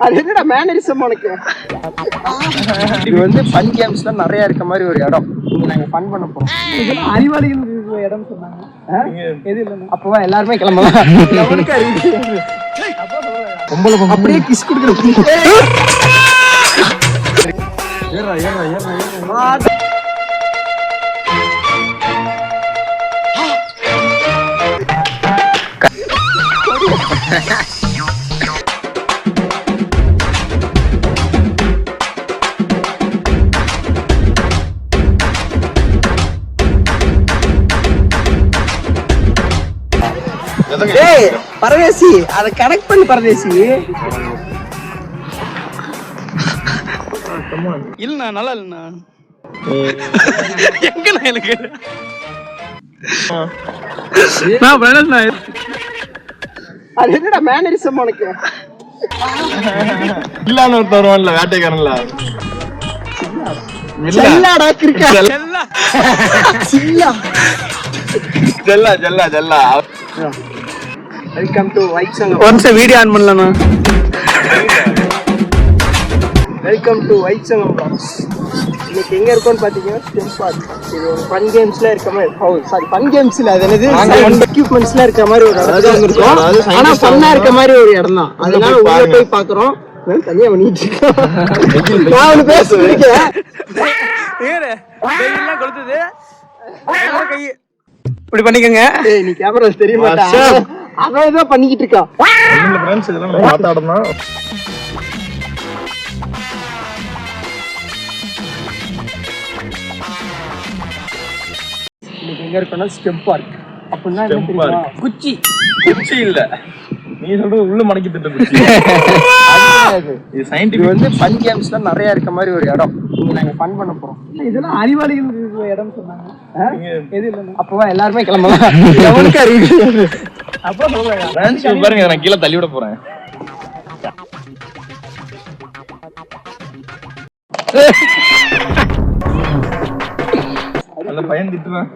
அது என்னடா மேனரிசம் உனக்கு? இது வந்து ஃபன் கேம்ஸ்ல நிறைய இருக்க மாதிரி ஒரு இடம். இங்க நாங்க ஃபன் பண்ண போறோம். இதெல்லாம் அறிவாளிகள் இடம் சொன்னாங்க. எது இல்ல. அப்பவா எல்லாரும் கிளம்பலாம். அவனுக்கு அறிவு. அப்படியே கிஸ் குடுக்குறோம். ஏறா ஏறா ஏறா ஏறா. ஏய் பரதேசி, அத கனெக்ட் பண்ணி பரதேசி. இல்லண்ணா நல்லா இல்லண்ணா. எங்கண்ணா எனக்கு அது என்னடா மேனரிசம் உனக்கு? இல்லான்னு ஒருத்தர் வருவான்ல வேட்டைக்காரன்ல. செல்லாடா கிறுக்கா. செல்லா செல்லா செல்லா செல்லா. Welcome to white Sangam. Once video on பண்ணலண்ணா. Welcome to white Sangam box. இன்னைக்கு எங்க இருக்கோம்னு பாத்தீங்கன்னா ஸ்டெம் பார்க். இது ஒரு ஃபன் கேம்ஸ்ல இருக்க மாதிரி, சாரி ஃபன் கேம்ஸ்ல அது என்னது எக்யூப்மெண்ட்ஸ்ல இருக்க மாதிரி ஒரு இடம் இருக்கும். ஆனா ஃபன்னா இருக்க மாதிரி ஒரு இடம் தான். அதனால உள்ள போய் பாக்குறோம். தனியா பண்ணிட்டு இருக்கேன். நான் ஒண்ணு பேசுறேன். இப்படி பண்ணிக்கங்க. ஏய் நீ கேமரா தெரிய மாட்டா. அவன் ஏதோ பண்ணிக்கிட்டு இருக்கான். இல்ல फ्रेंड्स இதெல்லாம் நம்ம மாத்தாடமா. இன்னைக்கு எங்க இருக்கோம்னா ஸ்டெம் பார்க். அப்படின்னா என்ன தெரியுமா? குச்சி குச்சி இல்ல. நீ சொல்றது உள்ள மடக்கி திட்ட குச்சி. இது சயின்டிஃபிக் வந்து ஃபன் கேம்ஸ்ல நிறைய இருக்க மாதிரி ஒரு இடம். இங்க நாங்க ஃபன் பண்ண போறோம். இல்ல இதெல்லாம் அறிவாளிகள் இடம் சொன்னாங்க. எது இல்ல. அப்பவா எல்லாரும் கிளம்பலாம். அவனுக்கு அறிவு. அப்ப சொல்றேன். ஃப்ரெண்ட்ஸ் பாருங்க நான் கீழ தள்ளி விட போறேன். அந்த பையன் திட்டுறான்.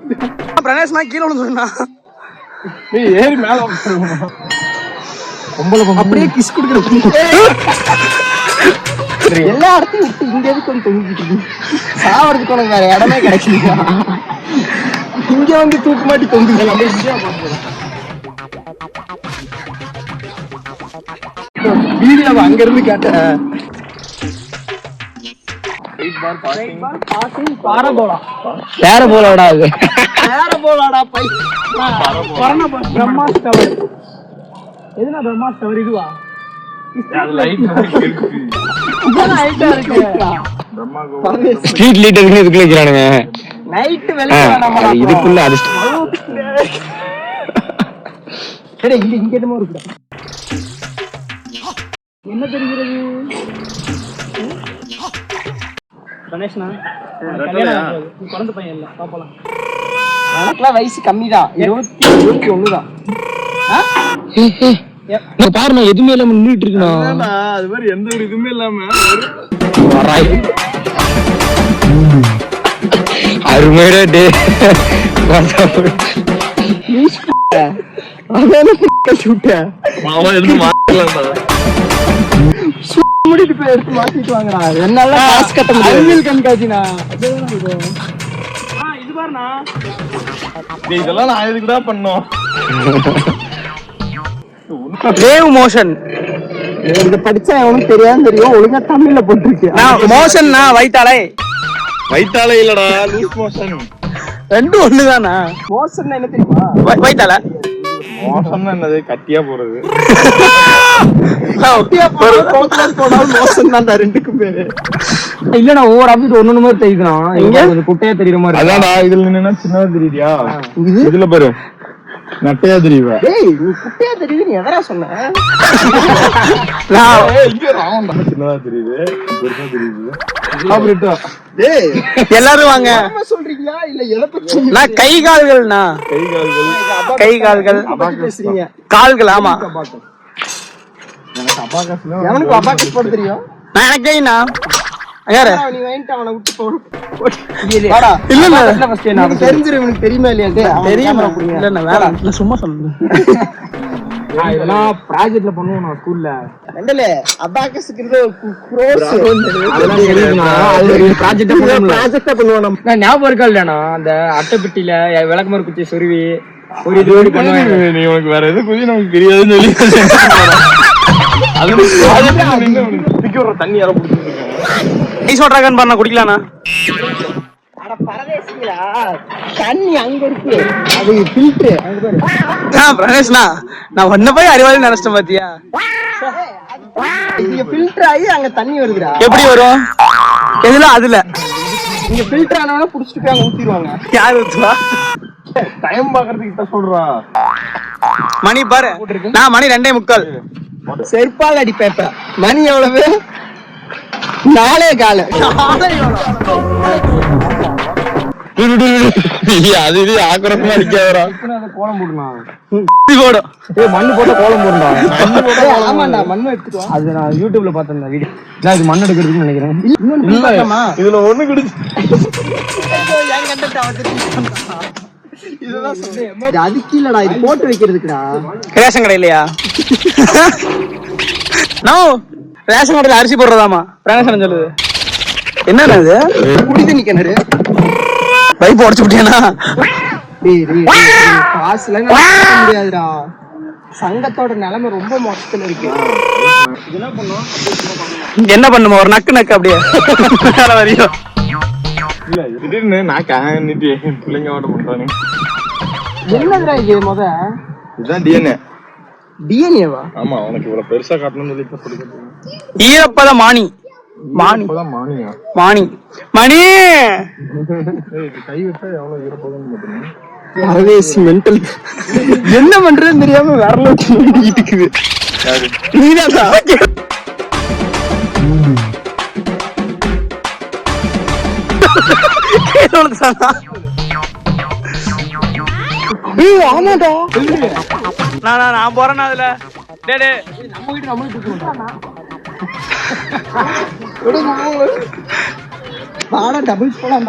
பிரணேஷ் நான் கீழ விழுந்துறேனா? ஏய் ஏறி மேல உட்காருங்க. அப்படியே கிஸ் குடுக்குறோம். எல்லா இடத்தையும் விட்டு இங்க எதுக்கு வந்து தொங்கிட்டு இருக்கு? சாவறதுக்கு உனக்கு வேற இடமே கிடைக்கல. இங்க வந்து தூக்கு மாட்டி தொங்குது. வீடியோ அங்க இருந்து கேட்டேன். பேரபோலாடா அது. பேரபோலாடா பை. பிரம்மாஸ் டவர். எதுனா பிரம்மாஸ் டவர் இதுவா? அது லைட் இருக்கு. இதெல்லாம் ஹைட்டா இருக்கு. பிரம்மா ஸ்ட்ரீட் லைட் இதுக்குள்ள வைக்கிறானுங்க. நைட் வெளிய வேணாமா? இதுக்குள்ள அது சரி இங்க என்னமோ இருக்குடா. என்ன தெரிகிறது? கணேஷ்னா கல்யாணம் நீ குழந்தை பையன் இல்ல பாப்பலாம். எனக்குலாம் வயசு கம்மிதான். 21 தான். பாருண்ணா எதுவுமே இல்லாம நின்றுட்டு இருக்கணும். அது மாதிரி எந்த ஒரு இதுவுமே இல்லாம அருமையா டே முடிட்டு போய் எடுத்து மாத்திட்டு வாங்கடா. என்னால காசு கட்ட முடியாது. அறிவியல் கண்காட்சினா இது பாருண்ணா. இதெல்லாம் நான் எதுக்குடா பண்ணோம்? Wave motion. இத படிச்சா எவனுக்கு தெரியாதுன்னு தெரியும். ஒழுங்கா தமிழ்ல போட்டுருக்கு. மோஷன்னா வைத்தாலே. வைத்தாலே இல்லடா லூஸ் மோஷன். ரெண்டும் ஒண்ணுதானா? மோஷன் என்ன தெரியுமா? வைத்தாலே. மோஷன் என்னது? கட்டியா போறது. கட்டியா போறது மோஷன் தான். ரெண்டுக்கும் பேரு இல்லனா ஒவ்வொரு ஆப்ஜெக்ட் ஒண்ணு மாதிரி தெரியுதுனா. இங்க கொஞ்சம் குட்டையா தெரியுற மாதிரி. அதான்டா இதுல நின்னா சின்னதா தெரியுதியா? இதுல பாரு நட்டையா தெரியுவா. டேய் நீ குட்டையா தெரியுது. நீ எதரா சொன்ன? இங்க ராவுண்டா சின்னதா தெரியுது. பெருசா தெரியுது. ஆப்ரேட்டா. டேய் எல்லாரும் வாங்க. என்ன சொல்றீங்களா? இல்ல எதை பத்தி? நான் கை கால்கள்னா. கை கால்கள். பேசுறீங்க. கால்கள் ஆமா. எனக்கு அபாகஸ்ல எவனுக்கு அபாகஸ் போட தெரியும்? நான் எனக்கு கைனா. யாரு? நீ வாங்கிட்டு அவனை விட்டு போடு. வாடா. இல்ல இல்ல ஃபர்ஸ்ட் நான் தெரிஞ்சிரு. எனக்கு தெரியுமா இல்லையா? தெரியும். இல்ல நான் வேற நான் சும்மா சொன்னேன். இதெல்லாம் ப்ராஜெக்ட்ல பண்ணுவோம் நான் ஸ்கூல்ல. ரெண்டலே அபாகஸ்ங்கிறது க்ரோஸ் அதெல்லாம் எழுதுனா அது ஒரு ப்ராஜெக்ட்டா பண்ணுவோம். ப்ராஜெக்ட்டா பண்ணுவோம் நம்ம. நான் ஞாபகம் இருக்கா இல்லையாண்ணா அந்த அட்டைப்பெட்டியில விளக்குமாறு குச்சி சொருவி ஒரு இது ஓடி பண்ணுவாங்க. நீ உனக்கு வேற எது குதி நமக்கு தெரியாதுன்னு சொல்லி தண்ணி யாரும் நீ சொல்றாங்கன்னு பாரு, குடிக்கலாண்ணா. அட பரதேசிங்களா, தண்ணி அங்க இருக்கு, அது ஃபில்டர் அங்க பாரு. பிரகாஷ்ண்ணா, நான் ஒன்ன போய் அறிவாளி நினைச்சிட்டேன் பாத்தியா? இங்க ஃபில்டர் ஆகி அங்க தண்ணி வருதுடா. எப்படி வரும்? எதுல? அதுல இங்க ஃபில்டர் ஆனவன புடிச்சிட்டு போய் அங்க ஊத்திடுவாங்க. யாரு ஊத்துவா? டைம் பாக்குறதுக்கு கிட்ட சொல்றான். மணி பாரு, நான் மணி 2:45. செருப்பால் அடிப்பேப்ப. மணி எவ்வளவு? 4:15. அது இது ஆக்கிரமா அடிக்காதரா. கோலம் போடணும். போடும். மண்ணு போட்டா கோலம் போடணும். ஆமாண்டா, மண்ணு எடுத்துட்டு வா. அது நான் யூடியூப்ல பார்த்தேன் வீடியோ. நான் இது மண் எடுக்கிறதுன்னு நினைக்கிறேன். இதுல ஒண்ணு கிடைச்சு. இது அதுக்கு இல்லடா, இது போட்டு வைக்கிறதுக்குடா. ரேஷன் கடை இல்லையா? நோ, ரேஷன் கடையில அரிசி போடுறதாமா பிரகாசன் சொல்லுது. என்னன்னா இது? குடி தண்ணி கிணறு. பைப் உடச்சு விட்டியானா? காசுல முடியாதுடா. சங்கத்தோட நிலைமை ரொம்ப மோசத்துல இருக்கு. என்ன பண்ணுமா, ஒரு நக்கு நக்கு அப்படியே வேற வரையும். இல்ல திடீர்னு நான் காணிட்டு பிள்ளைங்க ஆர்டர் பண்றானே. என்னதுடா இது? இதுதான் டிஎன்ஏ. டிஎன்ஏவா? ஆமா, உனக்கு இவ்வளவு பெருசா காட்டணும்னு சொல்லி கொடுக்குறது. ஈரப்பத மானி மானி இப்பதான் மானியா மானி மணி கை வச்சா எவ்வளவு ஈரப்பதம் மட்டும். பரதேசி மென்டல். என்ன பண்றதுன்னு தெரியாம வரல இருக்குது. நீதான் ஆமாடா. நான் போறேன்னா அதுல டபுள்ஸ் போலாம்.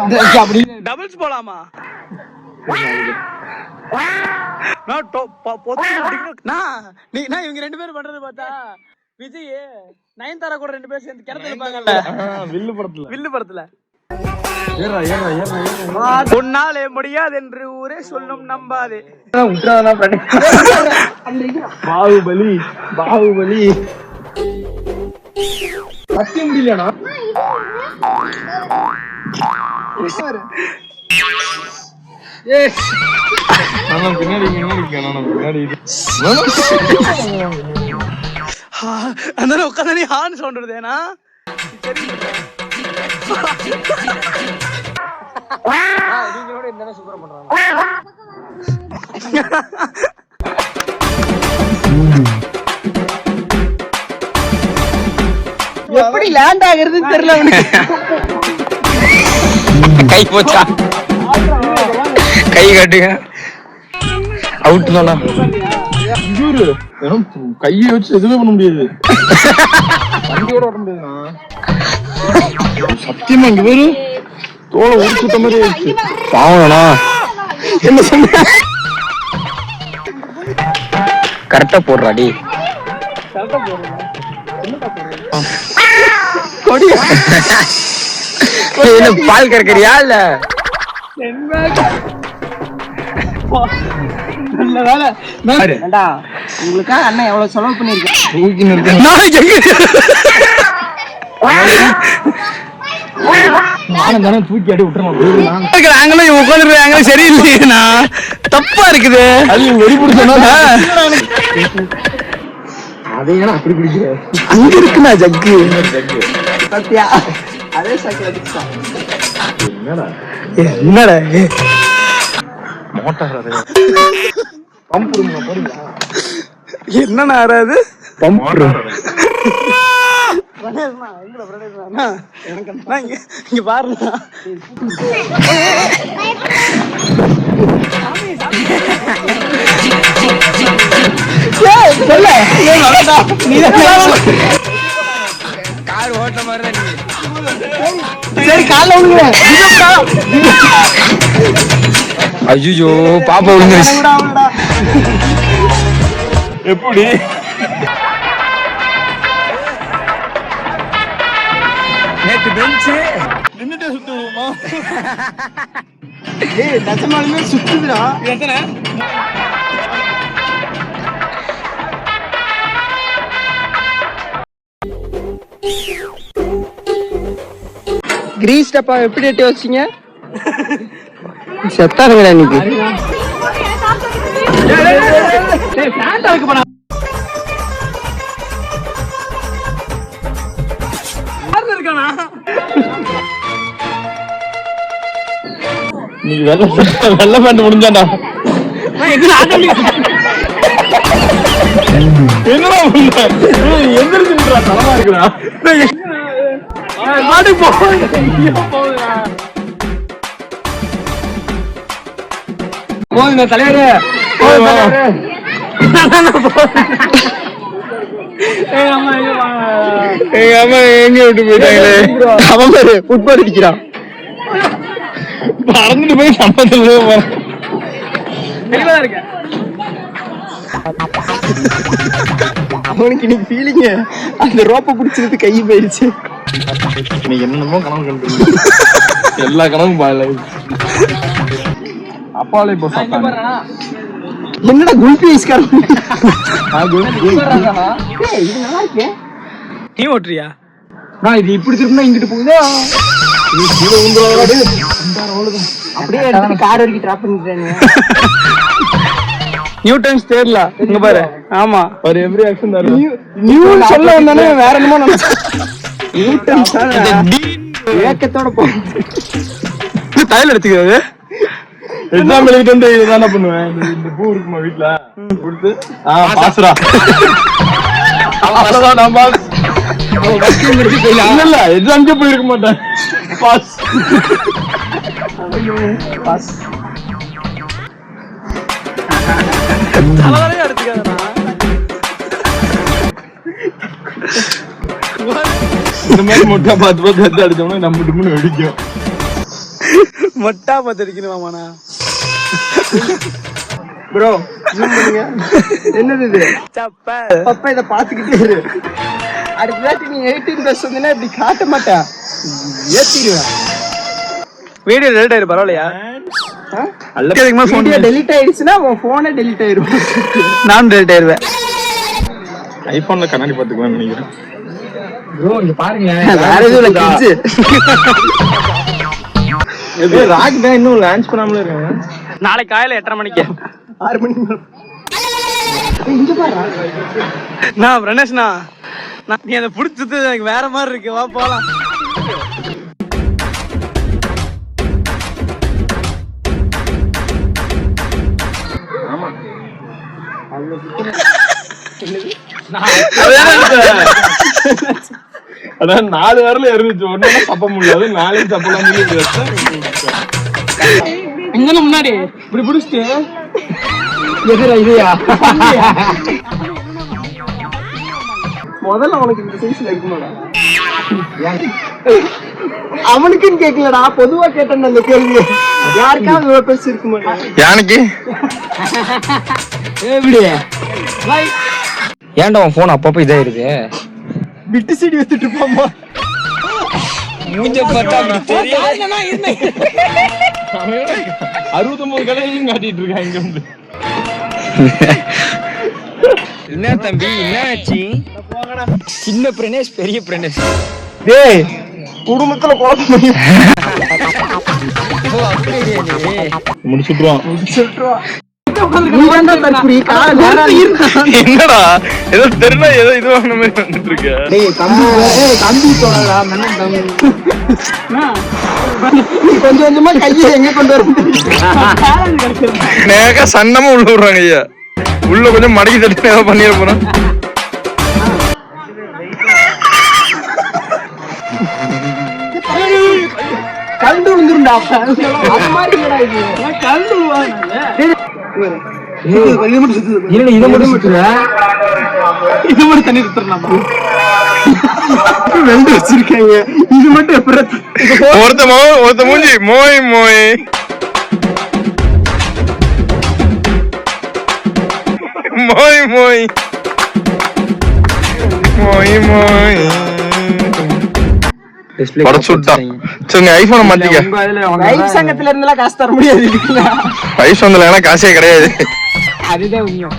டபுள்ஸ் போலாமா? இவங்க 2 பேரும் பண்றது பார்த்தா விஜய் நயன்தாரா கூட 2 பேரும் சேர்ந்து கிணத்துல இருப்பாங்கல்ல வில்லு படத்துல. உன்னாலே முடியாது என்று ஊரே சொல்லும், நம்பாதே. பாகுபலி பாகுபலி பத்தி முடியலண்ணா. அந்த உட்காந்து ஹார்ன் சவுண்ட் வருதேனா? சூப்பரா பண்றாங்க. எப்படி லேண்ட் ஆகுறதுன்னு தெரியல அவனுக்கு. கை போச்சா? கை காட்டுங்க. அவுட் தானா? கையை வச்சு எதுவுமே பண்ண முடியாது. வண்டியோட ஓட முடியாதுண்ணா. சத்தியமா இங்க பேரு தோலை உரிச்சுட்ட மாதிரி ஆயிடுச்சு. பாவனா என்ன சொன்ன? கரெக்டா போடுறாடி. என்ன பால் கறக்கறியா இல்ல? நல்ல வேலை. உங்களுக்கா அண்ணன் எவ்வளவு செலவு பண்ணிருக்கேன். தூக்கி அடி விட்டுறோம். உட்காந்துருக்காங்க சரியில்லையா? தப்பா இருக்குது. அதை ஏன்னா அப்படி குடிக்கிற? அங்க இருக்குண்ணா ஜக்கு. சத்தியா அதே சைக்கிள் அடிச்சான். என்னடா மோட்டார் என்னண்ணா ஆறாது? இங்க பாருங்க. கார் ஓட்ட மாதிரி சரி காலைல விழுங்க. ஐயோ பாப்பா விழுந்துருச்சு. எப்படி நேத்து பெஞ்சு நின்னுட்டே சுத்துவோமா? ஏய் நிஜமாலுமே சுத்துதுடா. எத்தனை கிரீஸ் டப்பா எப்படி எட்டி வச்சீங்க? செத்தானுங்கடா இன்னைக்கு. நீ வெள்ள பேண்ட் முடிஞ்சாண்டா. என்னடா பண்ண? எந்திரிச்சுடா, தலமா இருக்குடா. போதுங்க தலைவரே. எங்க அம்மா எங்க விட்டு போயிட்டாங்களே. அவன் பேரு ஃபுட்பால் அடிக்கிறான். பறந்துட்டு போய் சம்பந்தம் அவனுக்கு இன்னைக்கு ஃபீலிங் அந்த ரோப்பை பிடிச்சிருந்து கை போயிடுச்சு. நீ என்னமோ கனவு கண்டு எல்லா கனவும் பாயல. அப்பாலே இப்போ சாப்பிட்டாங்க. என்னடா குல்பி ஐஸ்காரம்? நீ ஓட்டுறியா? நான் இது இப்படி திரும்பினா இங்கிட்டு போகுதா? அப்படியே எடுத்து கார் வரைக்கும் டிராப் பண்ணிட்டானுங்க. நியூட்டன்ஸ் தேர்ல இங்க பாரு. ஆமா ஒரு எவ்ரி ஆக்ஷன் தான். நியூ சொல்ல வந்தானே வேற என்னமோ நினைச்சேன். நியூட்டன்ஸ் ஏக்கத்தோட போ. தையல் எடுத்துக்கிறது. எக்ஸாம் எழுதிட்டு வந்து இதுதானே பண்ணுவேன். இந்த பூ இருக்குமா வீட்டுல கொடுத்து பாசுரா. அவ்வளவுதான் நான் பாஸ். இல்ல எக்ஸாம்க்கே போயிருக்க மாட்டேன். Boss boss. தலைவரையும் எடுத்துக்காதா. இந்த மாதிரி மொட்டா பார்த்து பார்த்து எந்த அடிச்சோம்னா நம்ம டும்னு வெடிக்கும். மொட்டா பார்த்து அடிக்கணுமாண்ணா? ப்ரோ என்னது இது? சப்பல். அப்பா இதை பாத்துக்கிட்டே இரு. அடுத்த வாட்டி நீ 18 பிளஸ் வந்தீங்கன்னா இப்படி காட்ட மாட்டேன், ஏத்திடுவேன். வீடியோ டெலிட் ஆயிரு. பரவாயில்லையா? வீடியோ டெலிட் ஆயிடுச்சுன்னா உன் போனே டெலிட் ஆயிரும். நான் டெலிட் ஆயிருவேன். ஐபோன்ல கண்ணாடி பாத்துக்கலாம்னு நினைக்கிறேன். ப்ரோ இங்க பாருங்க. வேற எதுவும் இல்ல கிட்ஸ். ராக் தான் இன்னும் லான்ச் பண்ணாமலே இருக்காங்க. நாளைக்கு காலையில 8:30 மணிக்கு 6 மணிக்கு இங்க பாரு. நான் பிரணேஷ்ண்ணா, நீ அதை புடிச்சது எனக்கு வேற மாதிரி இருக்கு. வா போலாம். அதான் 4 வரல இருந்துச்சு. ஒண்ணு தப்ப முடியாது, 4 தப்பலாம். எங்க முன்னாடி இப்படி புடிச்சிட்டு இதுயா முதல்ல அவனுக்கு இந்த சைஸ்ல இருக்குமாடா? அவனுக்குன்னு கேட்கலடா, பொதுவா கேட்டேன் அந்த கேள்வி. யாருக்காவது ஒரு பெருசு இருக்குமாடா? யானைக்கு எப்படி ஏன்டா உன் போன் அப்பப்போ இதாயிருது? பிட்டு சீடி வச்சுட்டு இருப்பாமா. மூஞ்ச பார்த்தா அப்படி தெரியும். 69 கடையிலும் காட்டிட்டு இருக்கான் இங்க வந்து. என்ன தம்பி என்ன ஆச்சு? சின்ன பிரணேஷ் பெரிய பிரணேஷ். டேய் குடும்பத்துல குழப்பம் முடிச்சுட்டுருவான். என்னடா ஏதோ தெரியல, ஏதோ இது வாங்கின மாதிரி வந்துட்டு இருக்க. கொஞ்சம் கொஞ்சமா கையை எங்க கொண்டு வர நேக்கா சன்னமா உள்ள விடுறாங்க ஐயா. உள்ள கொஞ்சம் மடக்கி தட்டி ஏதோ பண்ணிட போறோம். கண்டு வந்துருண்டா. அது மாதிரி இல்லடா இது. கண்டு இதை மட்டும் சுத்துற. இது மட்டும் தண்ணி எடுத்துடலாமா? ரெண்டு வச்சிருக்காங்க. இது மட்டும் எப்படி ஒருத்த மூஞ்சி மோய் மோய் மோய் மோய் மோய் மோய் உடச்சு விட்டான். சரி நீ ஐபோனை மாத்திக்க. லைவ் சங்கத்துல இருந்தெல்லாம் காசு தர முடியாது இதுக்குன்னா. வயசு வந்தல ஏன்னா காசே கிடையாது. அதுதான் உண்மை.